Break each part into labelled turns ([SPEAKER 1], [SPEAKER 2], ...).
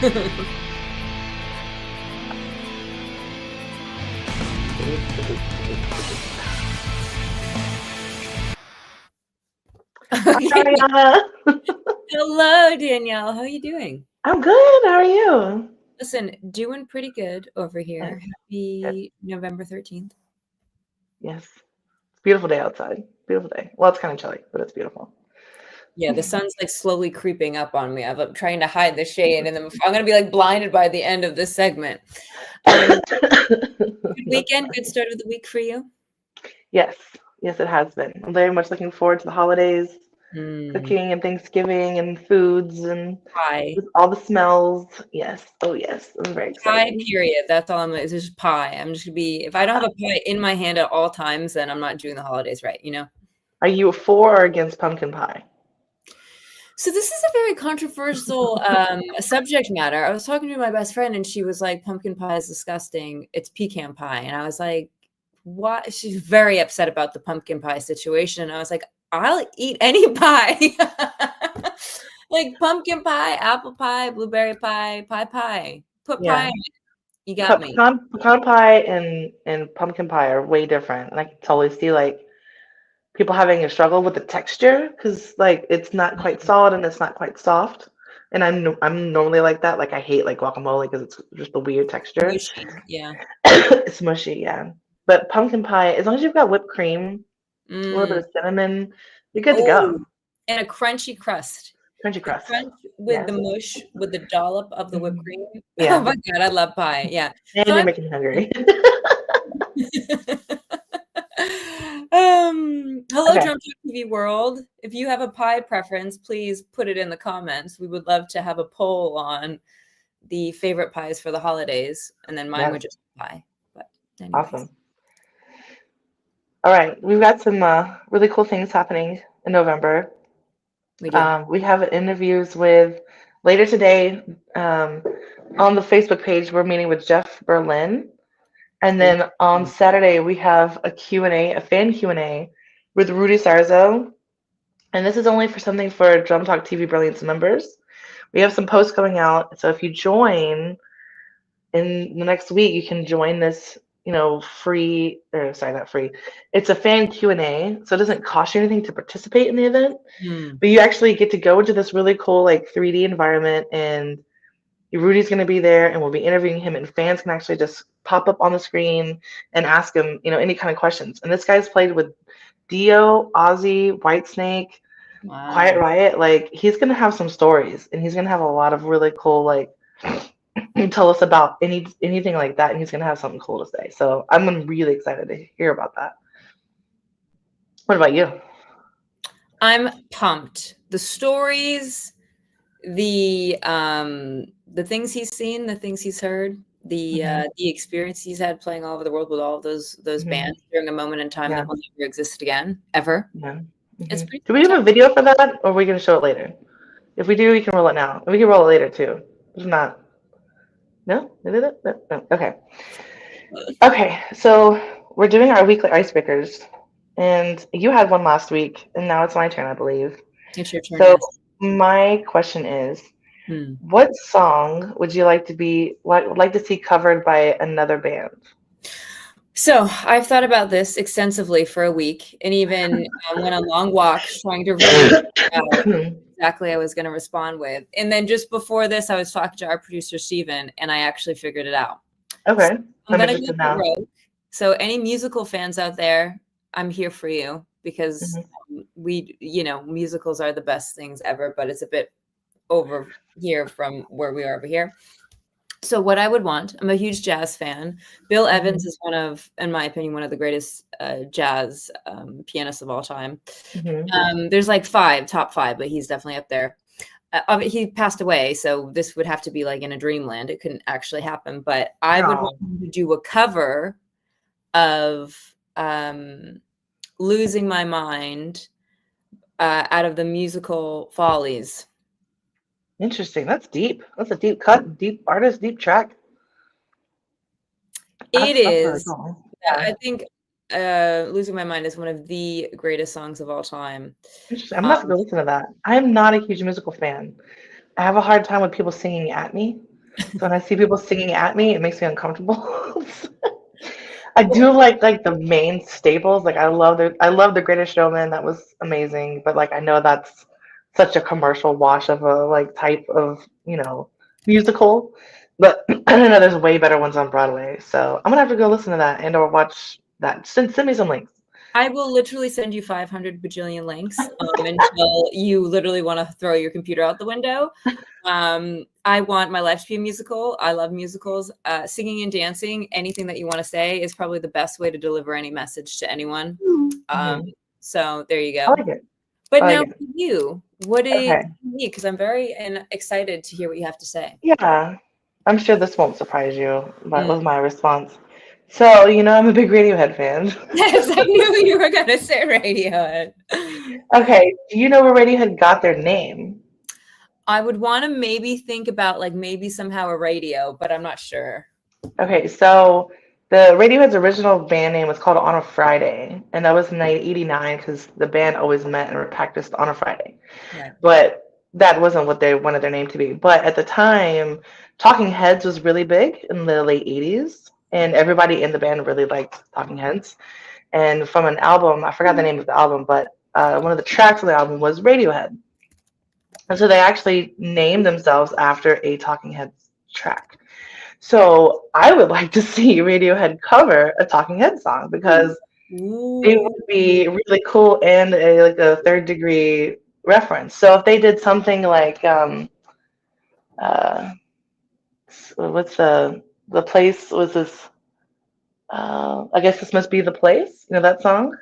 [SPEAKER 1] Okay.
[SPEAKER 2] Ariana.
[SPEAKER 1] Hello, Danielle. How are you doing?
[SPEAKER 2] I'm good. How are you?
[SPEAKER 1] Listen, doing pretty good over
[SPEAKER 2] Yes,
[SPEAKER 1] here.
[SPEAKER 2] good.
[SPEAKER 1] Happy November 13th.
[SPEAKER 2] Yes. It's a beautiful day outside. Beautiful day. Well, it's kind of chilly, but it's beautiful.
[SPEAKER 1] Yeah, the sun's like slowly creeping up on me. I'm trying to hide the shade, and then I'm gonna be like blinded by the end of this segment. Good weekend, good start of the week for you.
[SPEAKER 2] Yes. Yes, it has been. I'm very much looking forward to the holidays,
[SPEAKER 1] Mm,
[SPEAKER 2] cooking and Thanksgiving and foods and
[SPEAKER 1] pie,
[SPEAKER 2] with all the smells. Yes. Oh, yes. I'm very
[SPEAKER 1] pie.
[SPEAKER 2] excited.
[SPEAKER 1] Period. That's all I'm. It's just pie. I'm just gonna be. If I don't have a pie in my hand at all times, then I'm not doing the holidays right. You know.
[SPEAKER 2] Are you for or against pumpkin pie?
[SPEAKER 1] So this is a very controversial subject matter. I was talking to my best friend, and she was like, "Pumpkin pie is disgusting. It's pecan pie." And I was like, "What?" She's very upset about the pumpkin pie situation. And I was like, "I'll eat any pie, like pumpkin pie, apple pie, blueberry pie, pie. Put pie
[SPEAKER 2] Yeah.
[SPEAKER 1] in it. You got me."
[SPEAKER 2] Pecan pie and pumpkin pie are way different. And I can totally see like people having a struggle with the texture because like it's not quite solid and it's not quite soft. And I'm normally like that. Like I hate like guacamole because it's just a weird texture.
[SPEAKER 1] Mushy, yeah.
[SPEAKER 2] It's mushy, yeah. But pumpkin pie, as long as you've got whipped cream, a little bit
[SPEAKER 1] Mm.
[SPEAKER 2] of cinnamon, you're good to
[SPEAKER 1] Oh,
[SPEAKER 2] go.
[SPEAKER 1] and a crunchy crust.
[SPEAKER 2] Crunchy
[SPEAKER 1] The
[SPEAKER 2] crust.
[SPEAKER 1] crunch with the
[SPEAKER 2] Yes.
[SPEAKER 1] mush, with the dollop of the whipped
[SPEAKER 2] Hmm.
[SPEAKER 1] cream. Oh
[SPEAKER 2] Yeah.
[SPEAKER 1] my god, I love pie. Yeah. So
[SPEAKER 2] And you're
[SPEAKER 1] I'm
[SPEAKER 2] making me hungry.
[SPEAKER 1] hello,
[SPEAKER 2] Okay.
[SPEAKER 1] Drum Talk TV world. If you have a pie preference, please put it in the comments. We would love to have a poll on the favorite pies for the holidays, and then mine would
[SPEAKER 2] Yes.
[SPEAKER 1] just be pie. But anyways,
[SPEAKER 2] Awesome. All right. We've got some really cool things happening in November.
[SPEAKER 1] we do.
[SPEAKER 2] We have interviews with later today on the Facebook page. We're meeting with Jeff Berlin, and
[SPEAKER 1] Ooh.
[SPEAKER 2] then on Saturday we have a Q&A, a fan Q&A with Rudy Sarzo, and this is only for something for Drum Talk TV Brilliance members. We have some posts coming out, so if you join in the next week, you can join this, free, or sorry, not free. It's a fan Q&A, so it doesn't cost you anything to participate in the event.
[SPEAKER 1] Hmm.
[SPEAKER 2] But you actually get to go into this really cool like 3D environment, and Rudy's going to be there, and we'll be interviewing him, and fans can actually just pop up on the screen and ask him, any kind of questions. And this guy's played with Dio, Ozzy, Whitesnake, Quiet
[SPEAKER 1] Wow.
[SPEAKER 2] Riot. Like he's going to have some stories, and he's going to have a lot of really cool like tell us about anything like that, and he's going to have something cool to say. So I'm really excited to hear about that. What about you?
[SPEAKER 1] I'm pumped. The stories, the things he's seen, the things he's heard,
[SPEAKER 2] Hmm.
[SPEAKER 1] the experience he's had playing all over the world with all of those
[SPEAKER 2] Hmm.
[SPEAKER 1] bands during a moment in time
[SPEAKER 2] Yeah.
[SPEAKER 1] that will never exist again, ever.
[SPEAKER 2] Yeah.
[SPEAKER 1] It's
[SPEAKER 2] Hmm.
[SPEAKER 1] pretty
[SPEAKER 2] Do we have a
[SPEAKER 1] tough.
[SPEAKER 2] video for that, or are we going to show it later? If we do, we can roll it now. We can roll it later too. If not, no? No. No. Okay. Okay. So we're doing our weekly icebreakers, and you had one last week, and now it's my turn, I believe.
[SPEAKER 1] It's your turn,
[SPEAKER 2] So
[SPEAKER 1] yes.
[SPEAKER 2] my question is,
[SPEAKER 1] Hmm.
[SPEAKER 2] what song would you like to see covered by another band?
[SPEAKER 1] So I've thought about this extensively for a week, and even went on long walks trying to really figure out exactly I was going to respond with. And then just before this, I was talking to our producer Steven, and I actually figured it out. So
[SPEAKER 2] Okay,
[SPEAKER 1] I'm
[SPEAKER 2] I'm
[SPEAKER 1] gonna go
[SPEAKER 2] interested
[SPEAKER 1] for
[SPEAKER 2] now.
[SPEAKER 1] Rogue. So any musical fans out there, I'm here for you because
[SPEAKER 2] Hmm.
[SPEAKER 1] musicals are the best things ever, but it's a bit over here from where we are over here. So what I would want, I'm a huge jazz fan. Bill Evans
[SPEAKER 2] Hmm.
[SPEAKER 1] is in my opinion, one of the greatest jazz pianists of all time.
[SPEAKER 2] Hmm.
[SPEAKER 1] There's like top five, but he's definitely up there. He passed away, so this would have to be like in a dreamland. It couldn't actually happen, but I would want
[SPEAKER 2] Oh,
[SPEAKER 1] him to do a cover of "Losing My Mind" out of the musical Follies.
[SPEAKER 2] interesting. That's deep. That's a deep cut, deep artist, deep track.
[SPEAKER 1] It
[SPEAKER 2] That's really
[SPEAKER 1] is.
[SPEAKER 2] cool. Yeah,
[SPEAKER 1] I think "Losing My Mind" is one of the greatest songs of all time.
[SPEAKER 2] interesting. I'm gonna have to
[SPEAKER 1] Um,
[SPEAKER 2] go listen to that. I'm not a huge musical fan. I have a hard time with people singing at me. So when I see people singing at me, it makes me uncomfortable. I do like the main staples. Like I love the Greatest Showman. That was amazing. But like I know that's such a commercial wash of a like type of musical. But I don't know. There's way better ones on Broadway. So I'm gonna have to go listen to that and or watch that. Send me some links.
[SPEAKER 1] I will literally send you 500 bajillion links until you literally want to throw your computer out the window. I want my life to be a musical. I love musicals. Singing and dancing, anything that you want to say is probably the best way to deliver any message to anyone. So there you
[SPEAKER 2] I
[SPEAKER 1] go.
[SPEAKER 2] like it.
[SPEAKER 1] But
[SPEAKER 2] I
[SPEAKER 1] now
[SPEAKER 2] like it.
[SPEAKER 1] for you, what is
[SPEAKER 2] Okay.
[SPEAKER 1] me? Because I'm very excited to hear what you have to say.
[SPEAKER 2] Yeah. I'm sure this won't surprise you, but
[SPEAKER 1] Mm.
[SPEAKER 2] with my response. So, I'm a big Radiohead fan.
[SPEAKER 1] Yes, I knew you were going to say Radiohead.
[SPEAKER 2] Okay, do you know where Radiohead got their name?
[SPEAKER 1] I would want to maybe think about like maybe somehow a radio, but I'm not sure.
[SPEAKER 2] Okay, so the Radiohead's original band name was called On a Friday, and that was in 1989 because the band always met and practiced on a Friday.
[SPEAKER 1] Right.
[SPEAKER 2] But that wasn't what they wanted their name to be. But at the time, Talking Heads was really big in the late 80s, and everybody in the band really liked Talking Heads. And from an album, I forgot the name of the album, but one of the tracks of the album was Radiohead. And so they actually named themselves after a Talking Heads track. So I would like to see Radiohead cover a Talking Heads song because it
[SPEAKER 1] Ooh.
[SPEAKER 2] would be really cool and like a third degree reference. So if they did something like uh, what's the place was this? I guess this must be the place. You know that song?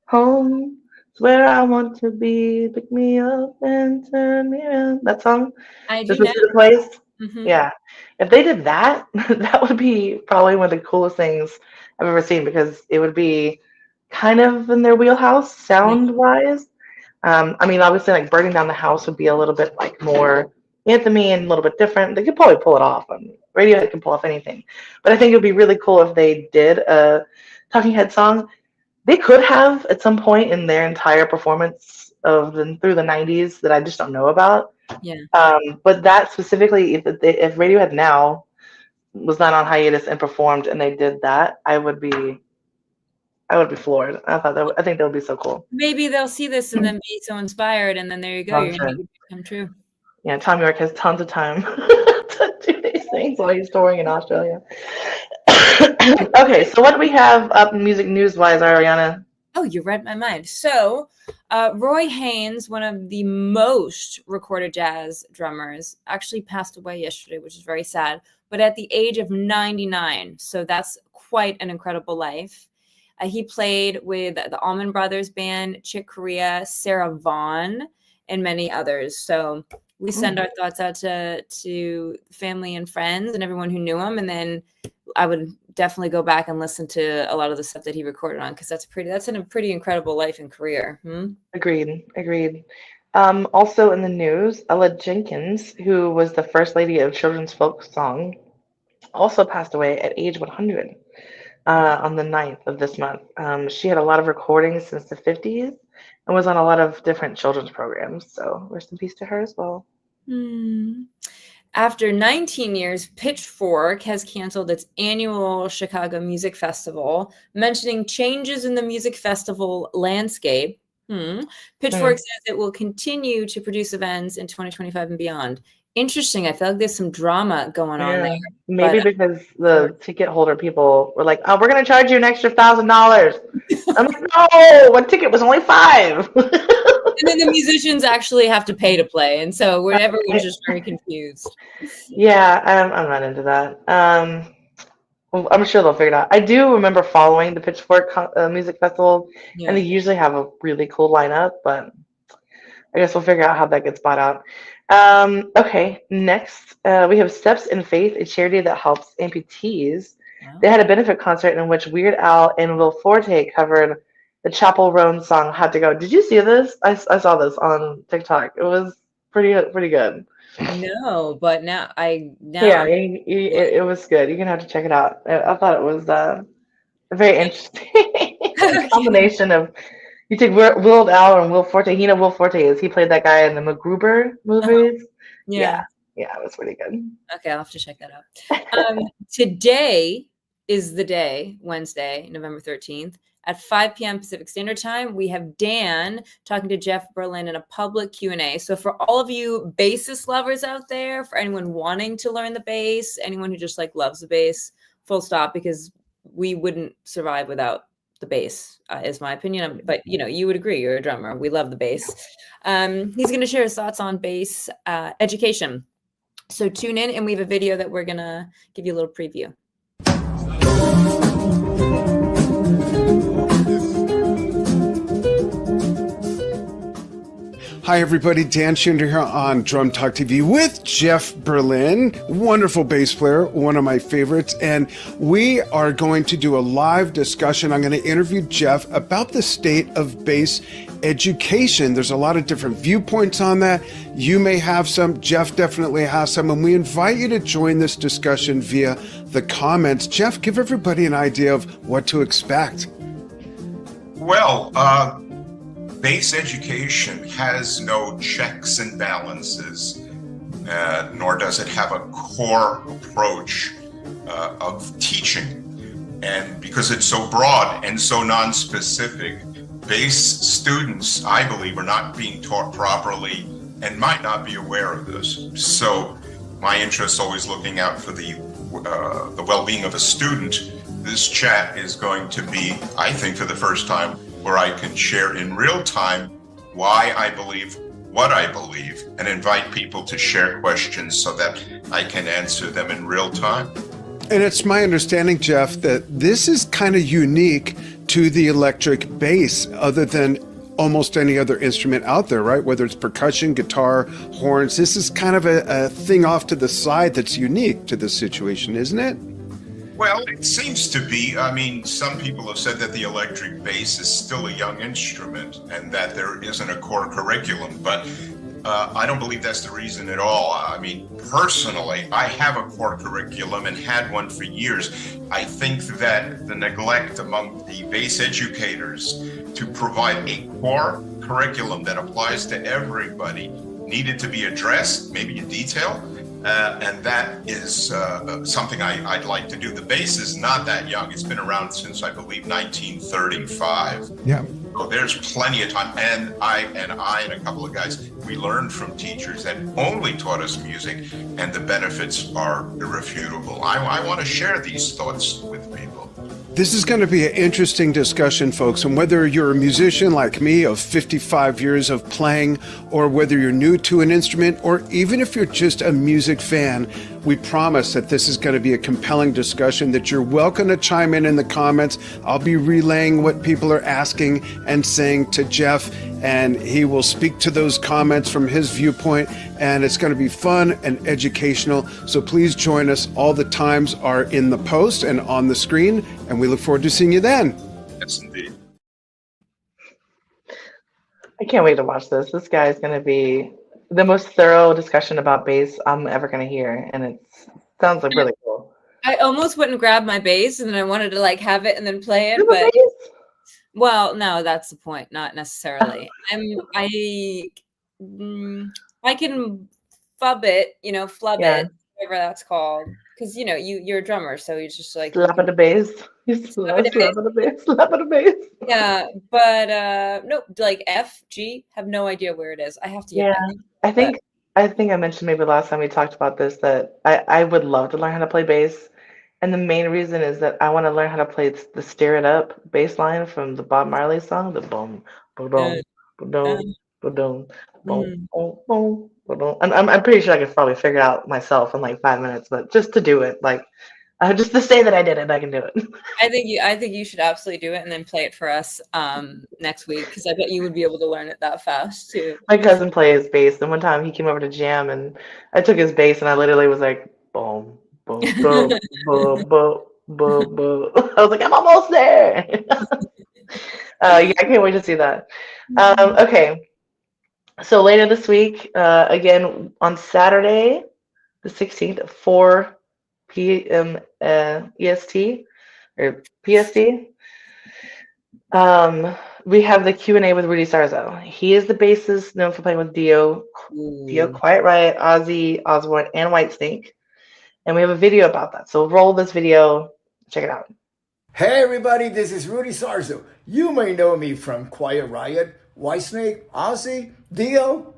[SPEAKER 2] Home is where I want to be. Pick me up and turn me around. That song.
[SPEAKER 1] I
[SPEAKER 2] This
[SPEAKER 1] do
[SPEAKER 2] must
[SPEAKER 1] know.
[SPEAKER 2] be the place.
[SPEAKER 1] Mm-hmm.
[SPEAKER 2] Yeah. If they did that, that would be probably one of the coolest things I've ever seen because it would be kind of in their wheelhouse
[SPEAKER 1] Yeah.
[SPEAKER 2] sound wise. I mean, obviously, like burning down the house would be a little bit like more anthemy and a little bit different. They could probably pull it off. I mean, Radiohead can pull off anything, but I think it would be really cool if they did a Talking Head song. They could have at some point in their entire performance through the '90s that I just don't know about.
[SPEAKER 1] Yeah.
[SPEAKER 2] But that specifically, if Radiohead now was not on hiatus and performed, and they did that, I would be floored. I think that would be so cool.
[SPEAKER 1] Maybe they'll see this and then be so inspired, and then there you go.
[SPEAKER 2] I'm
[SPEAKER 1] Your
[SPEAKER 2] sure.
[SPEAKER 1] dream come true.
[SPEAKER 2] Yeah, Tom York has tons of time to do these things while he's touring in Australia. Okay, so what do we have up music news wise, Ariana?
[SPEAKER 1] Oh, you read my mind. So, Roy Haynes, one of the most recorded jazz drummers, actually passed away yesterday, which is very sad, but at the age of 99. So that's quite an incredible life. He played with the Allman Brothers Band, Chick Corea, Sarah Vaughan, and many others. So we send our thoughts out to family and friends and everyone who knew him. And then I would definitely go back and listen to a lot of the stuff that he recorded on because that's a pretty incredible life and career.
[SPEAKER 2] Agreed. Also in the news, Ella Jenkins, who was the first lady of children's folk song, also passed away at age 100 on the 9th of this month. She had a lot of recordings since the 50s and was on a lot of different children's programs. So rest in peace to her as well.
[SPEAKER 1] After 19 years, Pitchfork has canceled its annual Chicago Music Festival, mentioning changes in the music festival landscape. Pitchfork says it will continue to produce events in 2025 and beyond. Interesting. I feel like there's some drama going on there.
[SPEAKER 2] Maybe because the ticket holder people were like, "Oh, we're gonna charge you an extra $1,000." I'm like, "No, one ticket was only $5."
[SPEAKER 1] And then the musicians actually have to pay to play, and so everyone's just very confused.
[SPEAKER 2] Yeah, I'm not into that. Well, I'm sure they'll figure it out. I do remember following the Pitchfork Music Festival,
[SPEAKER 1] Yeah.
[SPEAKER 2] and they usually have a really cool lineup, but I guess we'll figure out how that gets bought out. Okay, next we have Steps in Faith, a charity that helps amputees.
[SPEAKER 1] Wow.
[SPEAKER 2] They had a benefit concert in which Weird Al and Will Forte covered the Chapel Roan song "Had to Go." Did you see this? I saw this on TikTok. It was pretty good.
[SPEAKER 1] No, but
[SPEAKER 2] Yeah, it was good. You're gonna have to check it out. I thought it was very interesting combination of you take Will Al and Will Forte. You know Will Forte is he played that guy in the MacGruber movies.
[SPEAKER 1] Yeah.
[SPEAKER 2] Yeah, it was pretty good.
[SPEAKER 1] Okay, I'll have to check that out. Today is the day, Wednesday, November 13th, at 5 p.m. Pacific Standard Time. We have Dan talking to Jeff Berlin in a public Q&A. So for all of you bassist lovers out there, for anyone wanting to learn the bass, anyone who just like loves the bass, full stop, because we wouldn't survive without the bass, is my opinion. But you would agree. You're a drummer. We love the bass. He's going to share his thoughts on bass education. So tune in, and we have a video that we're going to give you a little preview.
[SPEAKER 3] Hi, everybody. Dan Schinder here on Drum Talk TV with Jeff Berlin, wonderful bass player, one of my favorites. And we are going to do a live discussion. I'm going to interview Jeff about the state of bass education. There's a lot of different viewpoints on that. You may have some. Jeff definitely has some. And we invite you to join this discussion via the comments. Jeff, give everybody an idea of what to expect.
[SPEAKER 4] Well, bass education has no checks and balances, nor does it have a core approach of teaching. And because it's so broad and so non-specific, bass students, I believe, are not being taught properly and might not be aware of this. So my interest is always looking out for the well-being of a student. This chat is going to be, I think, for the first time, where I can share in real time why I believe what I believe and invite people to share questions so that I can answer them in real time.
[SPEAKER 3] And it's my understanding, Jeff, that this is kind of unique to the electric bass, other than almost any other instrument out there, right? Whether it's percussion, guitar, horns, this is kind of a thing off to the side that's unique to this situation, isn't it?
[SPEAKER 4] Well, it seems to be. I mean, some people have said that the electric bass is still a young instrument and that there isn't a core curriculum, but I don't believe that's the reason at all. I mean, personally, I have a core curriculum and had one for years. I think that the neglect among the bass educators to provide a core curriculum that applies to everybody needed to be addressed, maybe in detail. And that is something I'd like to do. The bass is not that young. It's been around since, I believe, 1935.
[SPEAKER 3] Yeah.
[SPEAKER 4] So there's plenty of time. And I and a couple of guys, we learned from teachers that only taught us music, and the benefits are irrefutable. I want to share these thoughts with people.
[SPEAKER 3] This is going to be an interesting discussion, folks, and whether you're a musician like me of 55 years of playing, or whether you're new to an instrument, or even if you're just a music fan, we promise that this is going to be a compelling discussion, that you're welcome to chime in the comments. I'll be relaying what people are asking and saying to Jeff, and he will speak to those comments from his viewpoint, and it's going to be fun and educational. So please join us. All the times are in the post and on the screen, and we look forward to seeing you then.
[SPEAKER 4] Yes, indeed.
[SPEAKER 2] I can't wait to watch this. This guy is going to be the most thorough discussion about bass I'm ever going to hear, and it sounds like really cool.
[SPEAKER 1] I almost went and grabbed my bass, and then I wanted to like have it and then play it, but well, no, that's the point. Not necessarily. I can flub it, whatever that's called. Because you're a drummer, so you're just like
[SPEAKER 2] slap at the bass. Slap at the bass. Slap at the bass.
[SPEAKER 1] Yeah, but nope, like F, G, have no idea where it is. I have to.
[SPEAKER 2] Yeah, I think I mentioned maybe last time we talked about this that I would love to learn how to play bass. And the main reason is that I want to learn how to play the Stir It Up bass line from the Bob Marley song, the boom, boom, boom, boom, boom, boom, boom, boom. I'm pretty sure I could probably figure it out myself in like 5 minutes, but just to do it, like just to say that I did it, I can do it.
[SPEAKER 1] I think you should absolutely do it and then play it for us next week, because I bet you would be able to learn it that fast too.
[SPEAKER 2] My cousin plays bass, and one time he came over to jam, and I took his bass, and I literally was like, boom. Boom, boom, boom, boom, boom, boom. I was like, I'm almost there. Yeah, I can't wait to see that. Okay, so later this week, again on Saturday, the 16th at 4 p.m. EST or PST. We have the Q&A with Rudy Sarzo. He is the bassist known for playing with Dio,
[SPEAKER 1] Ooh.
[SPEAKER 2] Quiet Riot, Ozzy Osbourne, and Whitesnake. And we have a video about that. So roll this video. Check it out.
[SPEAKER 5] Hey everybody, this is Rudy Sarzo. You may know me from Quiet Riot, Whitesnake, Ozzy, Dio,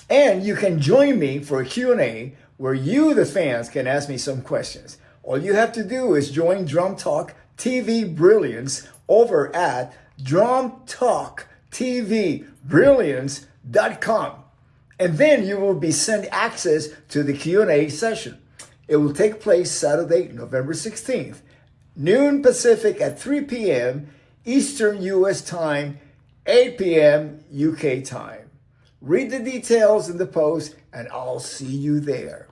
[SPEAKER 5] and you can join me for a Q&A where you, the fans, can ask me some questions. All you have to do is join Drum Talk TV Brilliance over at drumtalktvbrilliance.com. And then you will be sent access to the Q&A session. It will take place Saturday, November 16th, noon Pacific at 3 p.m. Eastern U.S. time, 8 p.m. UK time. Read the details in the post, and I'll see you there.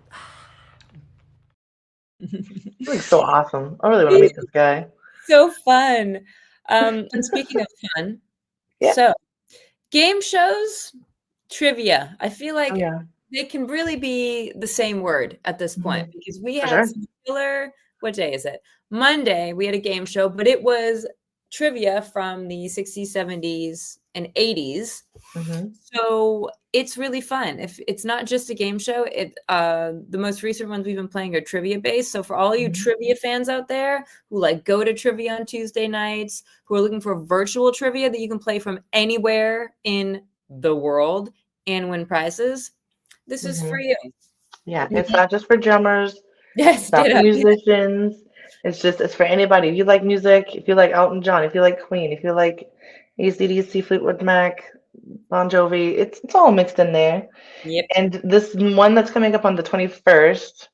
[SPEAKER 2] He looks so awesome. I really want to meet this guy.
[SPEAKER 1] So fun. And speaking of fun,
[SPEAKER 2] Yeah.
[SPEAKER 1] so game shows, trivia. I feel like
[SPEAKER 2] Oh, yeah.
[SPEAKER 1] they can really be the same word at this point because we
[SPEAKER 2] For
[SPEAKER 1] had
[SPEAKER 2] sure.
[SPEAKER 1] some killer, what day is it? Monday, we had a game show, but it was trivia from the 60s, 70s, and 80s.
[SPEAKER 2] Mm-hmm.
[SPEAKER 1] So it's really fun. If it's not just a game show, the most recent ones we've been playing are trivia based. So for all you trivia fans out there who like go to trivia on Tuesday nights, who are looking for virtual trivia that you can play from anywhere in the world and win prizes, this is for you.
[SPEAKER 2] Yeah, it's not just for drummers.
[SPEAKER 1] Yes,
[SPEAKER 2] It's not
[SPEAKER 1] get
[SPEAKER 2] for
[SPEAKER 1] up.
[SPEAKER 2] musicians. It's for anybody. If you like music, if you like Elton John, if you like Queen, if you like AC/DC, Fleetwood Mac, Bon Jovi, it's all mixed in there.
[SPEAKER 1] Yep.
[SPEAKER 2] And this one that's coming up on the 21st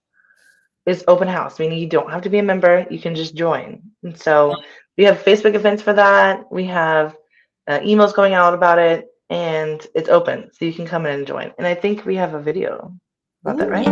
[SPEAKER 2] is open house, meaning you don't have to be a member. You can just join. And so we have Facebook events for that. We have emails going out about it, and it's open, so you can come in and join. And I think we have a video about that, right?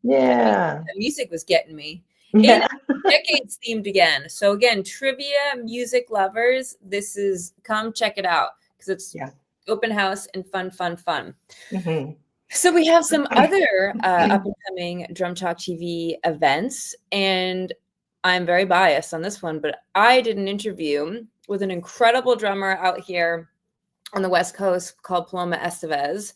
[SPEAKER 2] Yeah.
[SPEAKER 1] The music was getting me.
[SPEAKER 2] Yeah.
[SPEAKER 1] And decades themed again. So again, trivia, music lovers, come check it out because it's open house and fun.
[SPEAKER 2] Mm-hmm.
[SPEAKER 1] So we have some other up and coming Drum Talk TV events, and I'm very biased on this one, but I did an interview with an incredible drummer out here on the West Coast called Paloma Estevez,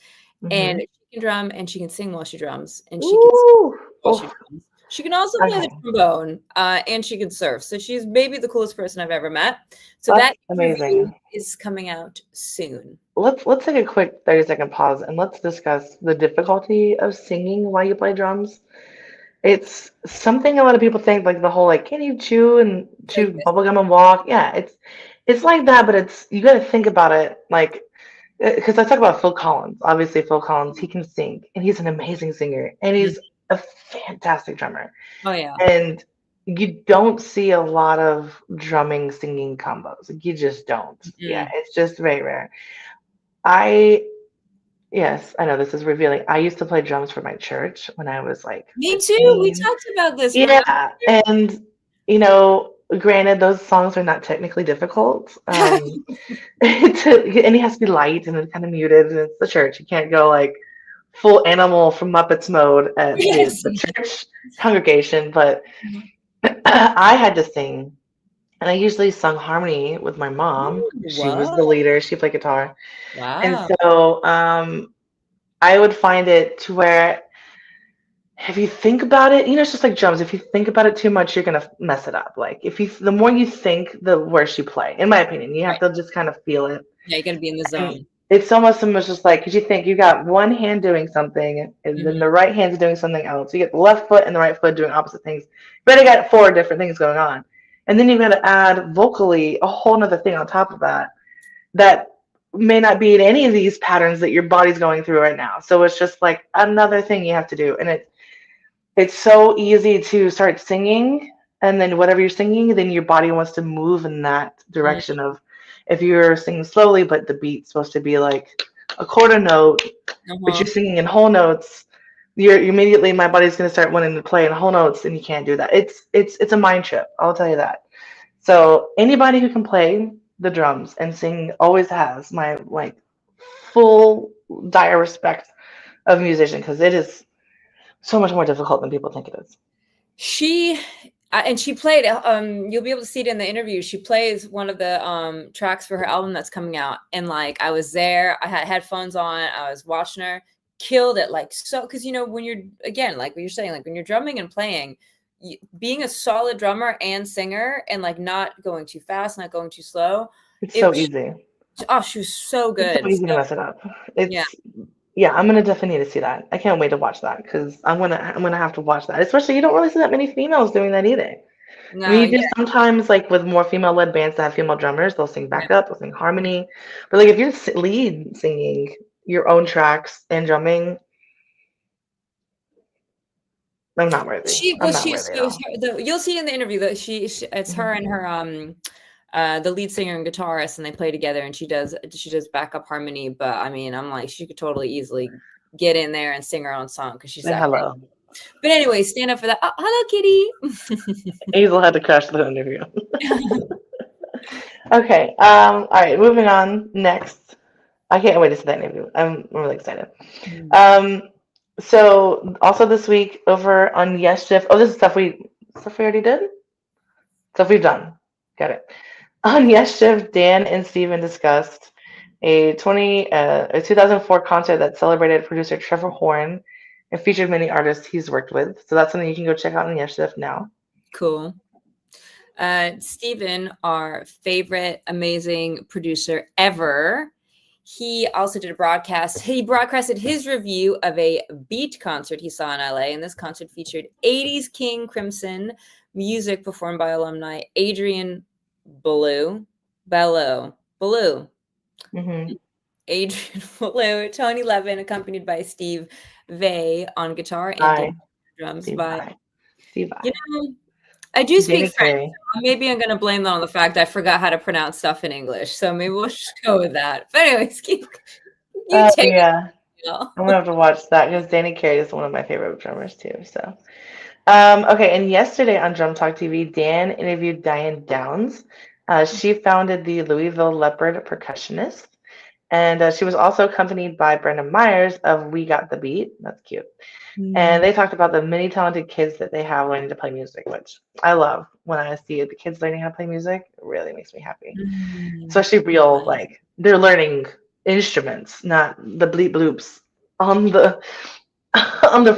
[SPEAKER 1] and she can drum and she can sing while she drums, and she can sing while she drums. She can also play the trombone, and she can surf. So she's maybe the coolest person I've ever met. So
[SPEAKER 2] That's
[SPEAKER 1] that interview
[SPEAKER 2] amazing.
[SPEAKER 1] is coming out soon.
[SPEAKER 2] Let's take a quick 30-second pause and let's discuss the difficulty of singing while you play drums. It's something a lot of people think, like the whole like, can you chew bubblegum and walk? Yeah, it's like that, but you got to think about it like, because I talk about Phil Collins. Obviously, Phil Collins, he can sing, and he's an amazing singer, and he's a fantastic drummer.
[SPEAKER 1] Oh yeah.
[SPEAKER 2] And you don't see a lot of drumming singing combos. Like, you just don't. Yeah, it's just very rare. Yes, I know this is revealing. I used to play drums for my church when I was like
[SPEAKER 1] Me
[SPEAKER 2] 15.
[SPEAKER 1] too. We talked about this.
[SPEAKER 2] Yeah, and granted, those songs are not technically difficult. And it has to be light and it's kind of muted, and it's the church. You can't go like full Animal from Muppets mode at the church congregation. But I had to sing, and I usually sung harmony with my mom. She was the leader. She played guitar.
[SPEAKER 1] Wow.
[SPEAKER 2] And so I would find it to where if you think about it, it's just like drums. If you think about it too much, you're gonna mess it up. Like the more you think, the worse you play. In my opinion, you have to just kind of feel it.
[SPEAKER 1] Yeah, you gotta be in the zone.
[SPEAKER 2] It's almost just like, because you think you got one hand doing something, and then the right hand's doing something else. You get the left foot and the right foot doing opposite things. But I got 4 different things going on, and then you've got to add vocally a whole other thing on top of that may not be in any of these patterns that your body's going through right now. So it's just like another thing you have to do, and it's so easy to start singing, and then whatever you're singing, then your body wants to move in that direction of, if you're singing slowly, but the beat's supposed to be like a quarter note, but you're singing in whole notes, you're immediately my body's gonna start wanting to play in whole notes, and you can't do that. It's a mind trip. I'll tell you that. So anybody who can play the drums and sing always has my like full dire respect of a musician because it is so much more difficult than people think it is.
[SPEAKER 1] She and she played you'll be able to see it in the interview. She plays one of the tracks for her album that's coming out, and like I was there, I had headphones on, I was watching her, killed it. Like, so because when you're, again, like what you're saying, like when you're drumming and playing, being a solid drummer and singer and like not going too fast, not going too slow,
[SPEAKER 2] it's so easy.
[SPEAKER 1] She was so good.
[SPEAKER 2] It's so easy to mess it up. Yeah, I'm gonna definitely need to see that. I can't wait to watch that because I'm gonna have to watch that. Especially you don't really see that many females doing that either.
[SPEAKER 1] No,
[SPEAKER 2] I mean, you do sometimes like with more female-led bands that have female drummers, they'll sing backup, they'll sing harmony. But like if you're lead singing your own tracks and drumming, I'm not worthy.
[SPEAKER 1] You'll see in the interview that it's her and her the lead singer and guitarist, and they play together, and she does backup harmony. But I mean, I'm like, she could totally easily get in there and sing her own song because she's that
[SPEAKER 2] hello.
[SPEAKER 1] great. But anyway, stand up for that. Oh, hello, Kitty.
[SPEAKER 2] Hazel had to crash the interview. Okay. All right. Moving on. Next, I can't wait to see that interview. I'm really excited. So also this week over on Yes Shift. Oh, this is stuff we already did. Stuff we've done. Got it. On Yes Shift, Dan and Steven discussed a 2004 concert that celebrated producer Trevor Horn and featured many artists he's worked with. So that's something you can go check out on Yes Shift now.
[SPEAKER 1] Cool. Steven, our favorite, amazing producer ever, he also did a broadcast. He broadcasted his review of a Beat concert he saw in LA, and this concert featured 80s King Crimson music performed by alumni Adrian Bellew, Adrian Bellew, Tony Levin, accompanied by Steve Vai on guitar and drums.
[SPEAKER 2] Steve Vai.
[SPEAKER 1] I do speak French. So maybe I'm going to blame that on the fact I forgot how to pronounce stuff in English. So maybe we'll just go with that. But anyways, take
[SPEAKER 2] it. I'm going to have to watch that because Danny Carey is one of my favorite drummers too. So, okay. And yesterday on Drum Talk TV, Dan interviewed Diane Downs. She founded the Louisville Leopard percussionist. And she was also accompanied by Brendan Myers of We Got the Beat. That's cute. And they talked about the many talented kids that they have learning to play music, which I love. When I see the kids learning how to play music, it really makes me happy. Especially real, like, they're learning instruments, not the bleep bloops on the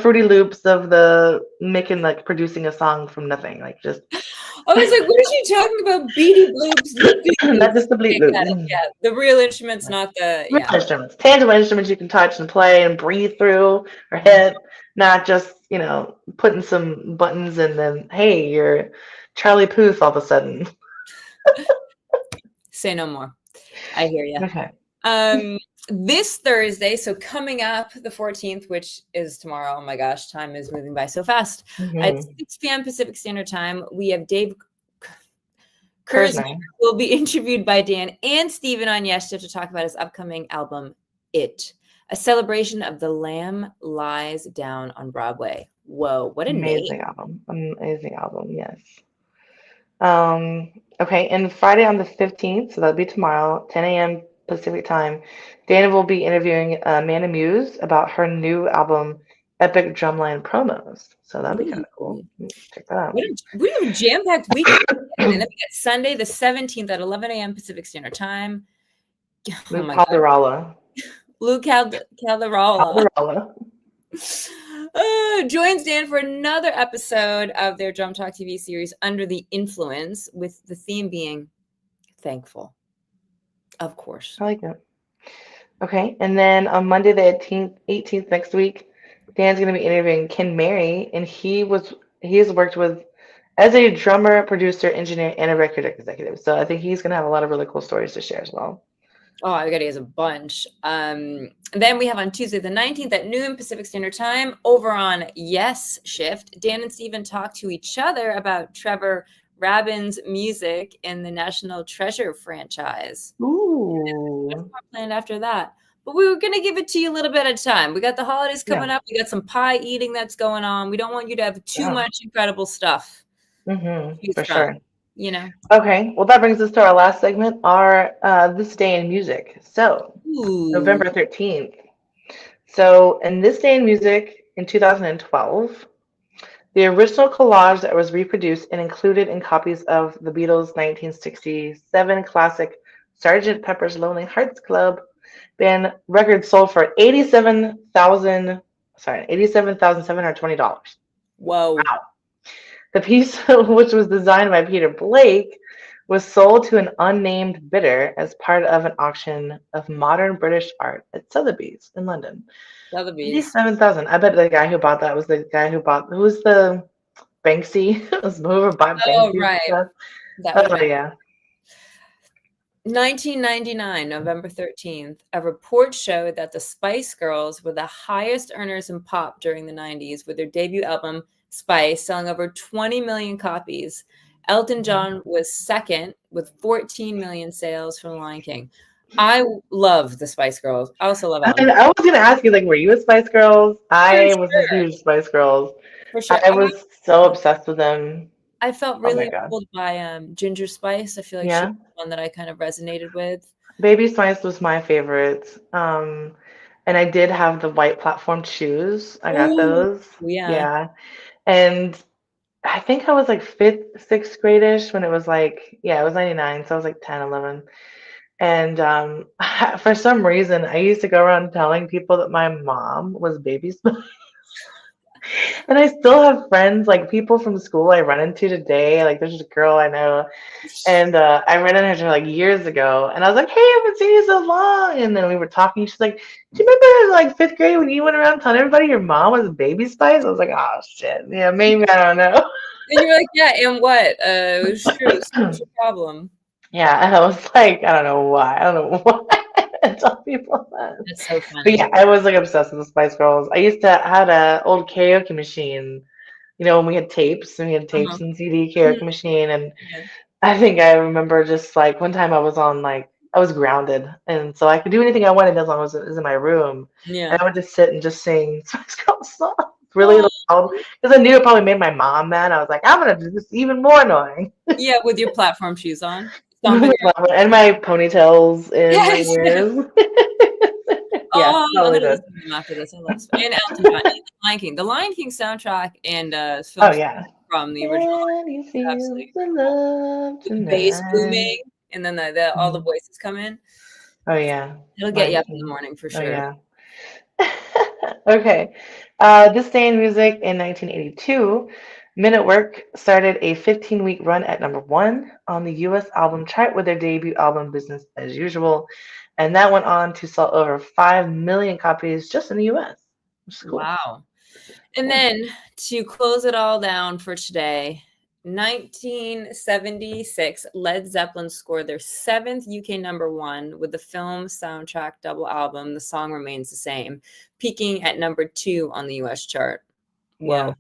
[SPEAKER 2] Fruity Loops of the producing a song from nothing. Like, just...
[SPEAKER 1] I was like, what is she talking about? Beady bloops?
[SPEAKER 2] Not just the bleep bloops.
[SPEAKER 1] Yeah, the real instruments, not the...
[SPEAKER 2] Real instruments. Tangible instruments you can touch and play and breathe through or hit. Not just, putting some buttons and then, hey, you're Charlie Puth all of a sudden.
[SPEAKER 1] Say no more. I hear you.
[SPEAKER 2] Okay.
[SPEAKER 1] This Thursday, so coming up the 14th, which is tomorrow. Oh my gosh, time is moving by so fast. At 6 p.m. Pacific Standard Time, we have Dave Kersner will be interviewed by Dan and Steven on Yes Shift to talk about his upcoming album, It, a celebration of The Lamb Lies Down on Broadway. Whoa, what a
[SPEAKER 2] amazing album. Amazing album, yes. Okay, and Friday on the 15th, so that'll be tomorrow, 10 a.m. Pacific time, Dana will be interviewing Amanda Muse about her new album, Epic Drumline Promos. So that'll be kind of cool. Check that out.
[SPEAKER 1] We have a jam-packed weekend. And then we got Sunday the 17th at 11 a.m. Pacific Standard Time.
[SPEAKER 2] Oh my God.
[SPEAKER 1] Luke Calderala joins Dan for another episode of their Drum Talk TV series, Under the Influence, with the theme being thankful. Of course.
[SPEAKER 2] I like it. Okay. And then on Monday the 18th next week, Dan's going to be interviewing Ken Mary, and he has worked with as a drummer, producer, engineer, and a record executive. So I think he's going to have a lot of really cool stories to share as well.
[SPEAKER 1] Oh, I got he has a bunch. Then we have on Tuesday the 19th at noon Pacific Standard Time over on Yes Shift. Dan and Steven talk to each other about Trevor Rabin's music in the National Treasure franchise.
[SPEAKER 2] Ooh.
[SPEAKER 1] What's more planned after that? But we were going to give it to you a little bit of time. We got the holidays coming up. We got some pie eating that's going on. We don't want you to have too much incredible stuff.
[SPEAKER 2] For sure.
[SPEAKER 1] You know.
[SPEAKER 2] Okay. Well, that brings us to our last segment, our This Day in Music. So, November 13th. So, in This Day in Music in 2012, the original collage that was reproduced and included in copies of the Beatles' 1967 classic Sgt. Pepper's Lonely Hearts Club Band record sold for $87,720.
[SPEAKER 1] Whoa.
[SPEAKER 2] Wow. The piece, which was designed by Peter Blake, was sold to an unnamed bidder as part of an auction of modern British art at Sotheby's in London.
[SPEAKER 1] Sotheby's.
[SPEAKER 2] 87,000. I bet the guy who bought that was the guy who was the Banksy? Whoever bought Banksy.
[SPEAKER 1] Oh, right.
[SPEAKER 2] Oh, yeah.
[SPEAKER 1] 1999, November 13th, a report showed that the Spice Girls were the highest earners in pop during the 90s, with their debut album, Spice, selling over 20 million copies. Elton John was second with 14 million sales from The Lion King. I love the Spice Girls. I also love Elton.
[SPEAKER 2] I was going to ask you, like, were you a Spice Girls? I was a huge Spice Girls.
[SPEAKER 1] For sure.
[SPEAKER 2] I was so obsessed with them.
[SPEAKER 1] I felt really pulled by Ginger Spice. I feel like she was one that I kind of resonated with.
[SPEAKER 2] Baby Spice was my favorite. And I did have the white platform shoes. I got those. Yeah. And I think I was like 5th, 6th grade-ish when it was like, it was 99. So I was like 10, 11. And for some reason, I used to go around telling people that my mom was Baby Spice. And I still have friends, like people from school I run into today. Like there's a girl I know, and I ran into her like years ago, and I was like, "Hey, I haven't seen you so long." And then we were talking. She's like, "Do you remember like 5th grade when you went around telling everybody your mom was Baby Spice?" I was like, "Oh shit, yeah, maybe I don't know."
[SPEAKER 1] And you were like, "Yeah, and what? It was true. What's your problem?"
[SPEAKER 2] Yeah, and I was like, I don't know why. I don't know why. I tell people that.
[SPEAKER 1] That's so funny.
[SPEAKER 2] But yeah, I was like obsessed with the Spice Girls. I used to had a old karaoke machine, when we had tapes and and CD karaoke machine. And I think I remember just like one time I was grounded, and so I could do anything I wanted as long as it was in my room.
[SPEAKER 1] Yeah.
[SPEAKER 2] And I would just sit and just sing Spice Girls songs really loud because I knew it probably made my mom mad. I was like, I'm gonna do this even more annoying.
[SPEAKER 1] Yeah, with your platform shoes on.
[SPEAKER 2] And my ponytails in my ears.
[SPEAKER 1] I'm gonna listen to them after this. I love and Elton John and The Lion King. The Lion King soundtrack and from the original. Absolutely. The bass booming and then all the voices come in.
[SPEAKER 2] Oh yeah.
[SPEAKER 1] It'll get you up in the morning for sure.
[SPEAKER 2] Oh, yeah. Okay. This Day in Music in 1982. Men at Work started a 15-week run at #1 on the U.S. album chart with their debut album Business as Usual, and that went on to sell over 5 million copies just in the U.S. Cool.
[SPEAKER 1] Wow. And then to close it all down for today, 1976, Led Zeppelin scored their 7th UK #1 with the film soundtrack double album. The song remains the same, peaking at #2 on the US chart. Whoa.
[SPEAKER 2] Yeah.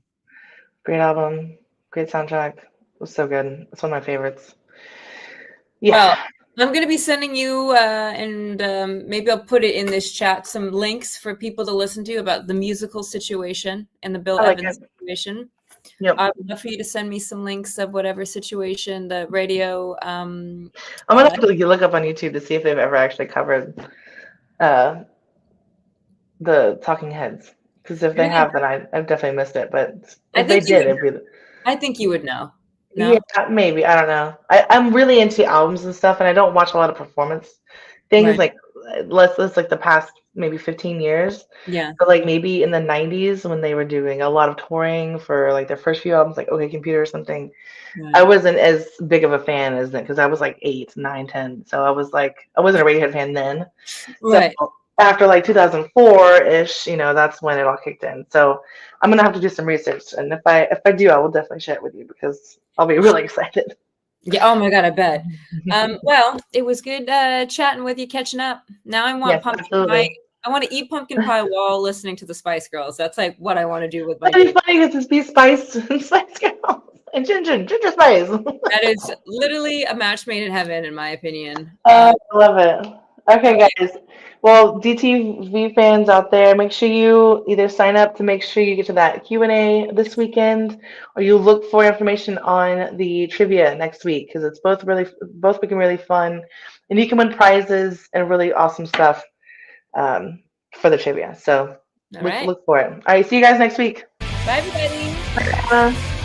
[SPEAKER 2] Great album, great soundtrack. It was so good. It's one of my favorites. Yeah.
[SPEAKER 1] Well, I'm going to be sending you, and maybe I'll put it in this chat, some links for people to listen to about the musical situation and the Bill Evans situation.
[SPEAKER 2] Yep.
[SPEAKER 1] I would love for you to send me some links of whatever situation, the radio.
[SPEAKER 2] I'm going to have to look up on YouTube to see if they've ever actually covered the Talking Heads. Because if they have, then I've definitely missed it. But if they did,
[SPEAKER 1] I think you would know. No?
[SPEAKER 2] Yeah, maybe. I don't know. I'm really into albums and stuff, and I don't watch a lot of performance things like let's like the past maybe 15 years.
[SPEAKER 1] Yeah.
[SPEAKER 2] But like maybe in the 90s when they were doing a lot of touring for like their first few albums, like OK Computer or something, I wasn't as big of a fan as them because I was like 8, 9, 10. So I wasn't a Radiohead fan then.
[SPEAKER 1] Right.
[SPEAKER 2] So after like 2004-ish, that's when it all kicked in. So I'm gonna have to do some research, and if I do, I will definitely share it with you because I'll be really excited.
[SPEAKER 1] Yeah. Oh my God, I bet. Well, it was good chatting with you, catching up. Now I want pumpkin pie. I want to eat pumpkin pie while listening to the Spice Girls. That's like what I want to do with my.
[SPEAKER 2] That'd be funny because it's be Spice Girls. and ginger spice.
[SPEAKER 1] That is literally a match made in heaven, in my opinion.
[SPEAKER 2] I love it. Okay, guys. Well, DTV fans out there, make sure you either sign up to make sure you get to that Q&A this weekend, or you look for information on the trivia next week, because it's both looking really fun, and you can win prizes and really awesome stuff for the trivia. So
[SPEAKER 1] All right.
[SPEAKER 2] look for it. All right, see you guys next week.
[SPEAKER 1] Bye, everybody.
[SPEAKER 2] Bye.